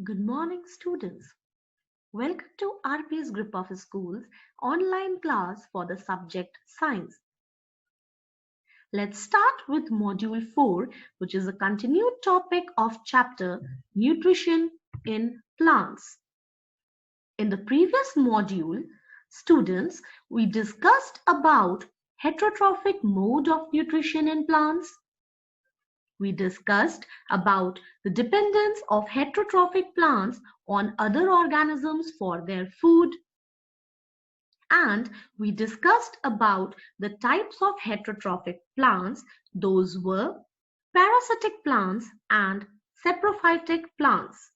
Good morning, students. Welcome to RPS Group of Schools online class for the subject Science. Let's start with Module 4, which is a continued topic of chapter Nutrition in Plants. In the previous module, students, we discussed about heterotrophic mode of nutrition in plants. We discussed about the dependence of heterotrophic plants on other organisms for their food. And we discussed about the types of heterotrophic plants. Those were parasitic plants and saprophytic plants.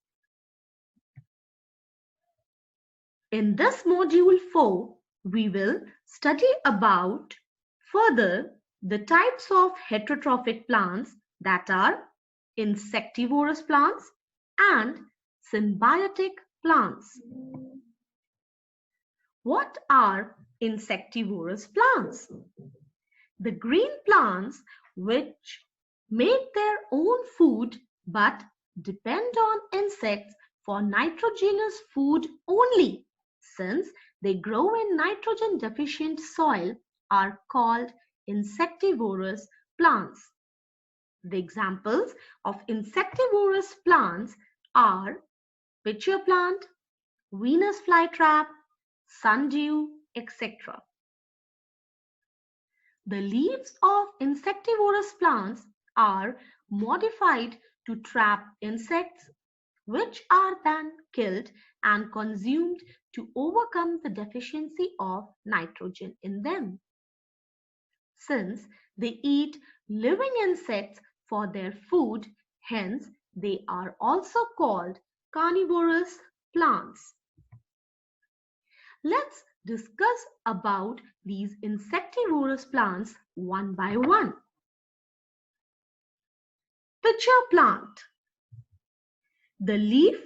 In this module 4, we will study about further the types of heterotrophic plants that are insectivorous plants and symbiotic plants. What are insectivorous plants? The green plants which make their own food but depend on insects for nitrogenous food only, since they grow in nitrogen deficient soil, are called insectivorous plants. The examples of insectivorous plants are pitcher plant, Venus flytrap, Sundew, etc. The leaves of insectivorous plants are modified to trap insects, which are then killed and consumed to overcome the deficiency of nitrogen in them. Since they eat living insects for their food, hence they are also called carnivorous plants. Let's discuss about these insectivorous plants one by one. Pitcher plant. The leaf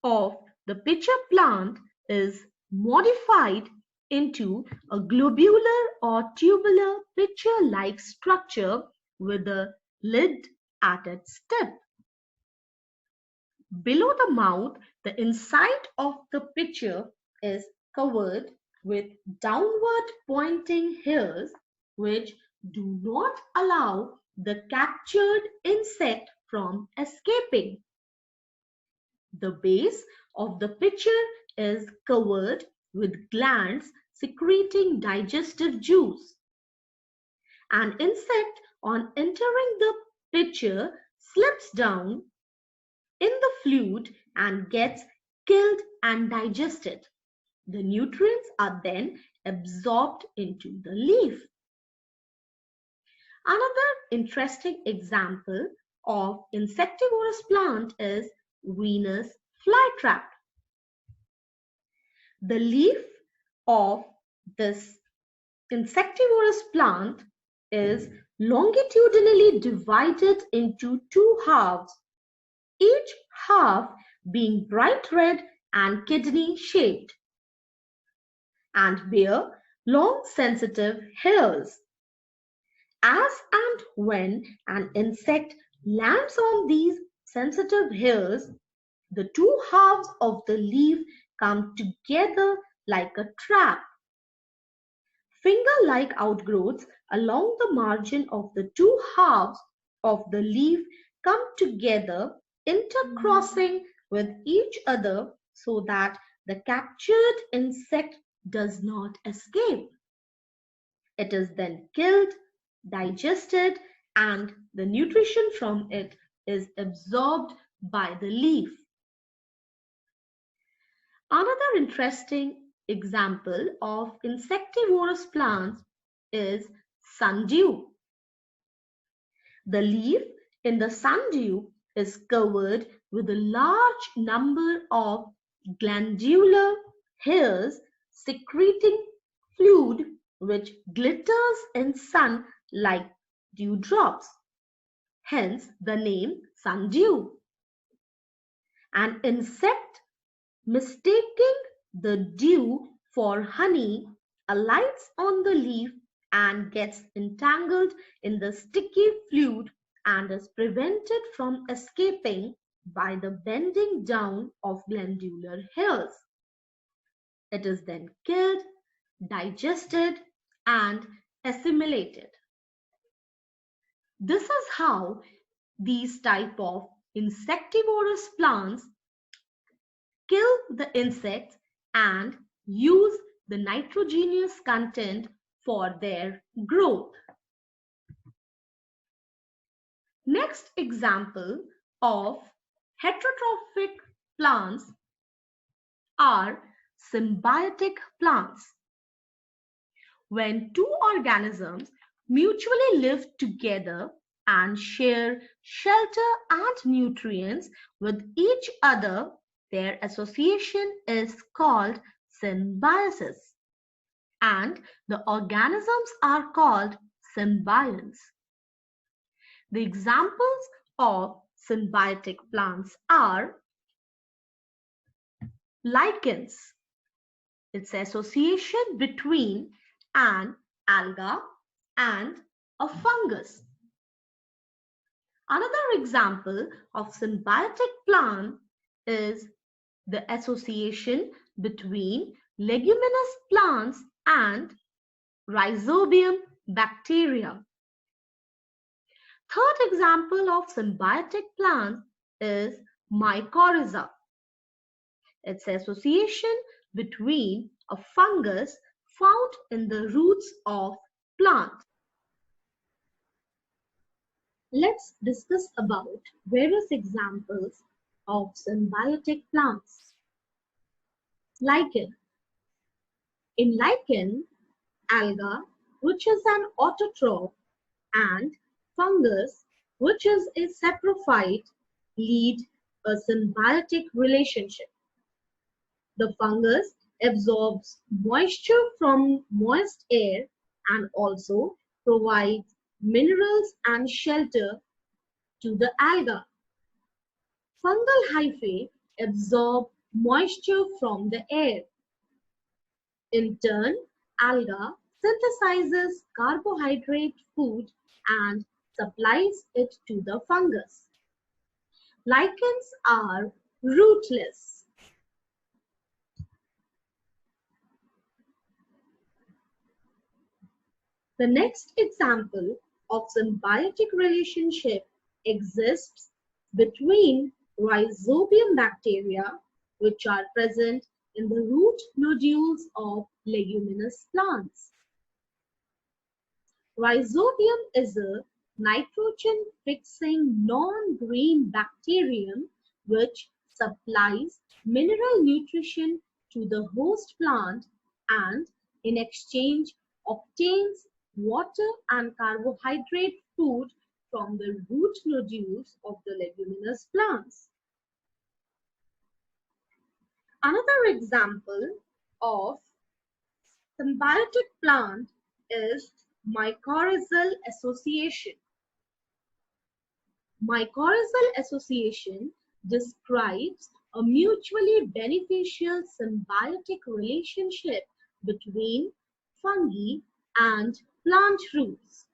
of the pitcher plant is modified into a globular or tubular pitcher-like structure with a lid at its tip. Below the mouth, the inside of the pitcher is covered with downward pointing hairs which do not allow the captured insect from escaping. The base of the pitcher is covered with glands secreting digestive juice. An insect on entering the pitcher slips down in the fluid and gets killed and digested. The nutrients are then absorbed into the leaf. Another interesting example of insectivorous plant is Venus flytrap. The leaf of this insectivorous plant is longitudinally divided into two halves, each half being bright red and kidney shaped, and bear long sensitive hairs. As and when an insect lands on these sensitive hairs, the two halves of the leaf come together like a trap. Finger-like outgrowths along the margin of the two halves of the leaf come together, intercrossing with each other so that the captured insect does not escape. It is then killed, digested, and the nutrition from it is absorbed by the leaf. Another interesting example of insectivorous plants is Sundew. The leaf in the sundew is covered with a large number of glandular hairs secreting fluid which glitters in sun like dewdrops, hence the name sundew. An insect mistaking the dew for honey alights on the leaf and gets entangled in the sticky fluid and is prevented from escaping by the bending down of glandular hairs. It is then killed, digested, and assimilated. This is how these type of insectivorous plants kill the insects and use the nitrogenous content for their growth. Next example of heterotrophic plants are symbiotic plants. When two organisms mutually live together and share shelter and nutrients with each other, their association is called symbiosis, and the organisms are called symbionts. The examples of symbiotic plants are lichens. Its association between an alga and a fungus. Another example of symbiotic plant is the association between leguminous plants and Rhizobium bacteria. Third example of symbiotic plant is Mycorrhiza. Its association between a fungus found in the roots of plants. Let's discuss about various examples of symbiotic plants. Lichen. In lichen, alga, which is an autotroph, and fungus, which is a saprophyte, lead a symbiotic relationship. The fungus absorbs moisture from moist air and also provides minerals and shelter to the alga. Fungal hyphae absorb moisture from the air. In turn, alga synthesizes carbohydrate food and supplies it to the fungus. Lichens are rootless. The next example of symbiotic relationship exists between Rhizobium bacteria, which are present in the root nodules of leguminous plants. Rhizobium is a nitrogen-fixing non-green bacterium which supplies mineral nutrition to the host plant and in exchange obtains water and carbohydrate food from the root nodules of the leguminous plants. Another example of symbiotic plant is mycorrhizal association. Mycorrhizal association describes a mutually beneficial symbiotic relationship between fungi and plant roots.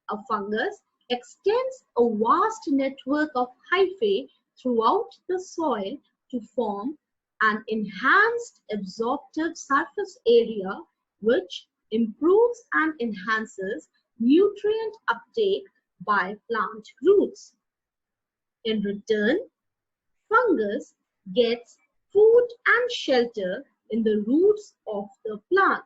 A fungus extends a vast network of hyphae throughout the soil to form an enhanced absorptive surface area which improves and enhances nutrient uptake by plant roots. In return, fungus gets food and shelter in the roots of the plant.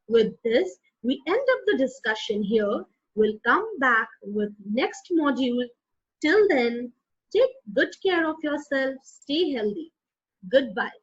With this, we end up the discussion here. We'll come back with next module. Till then, take good care of yourself. Stay healthy. Goodbye.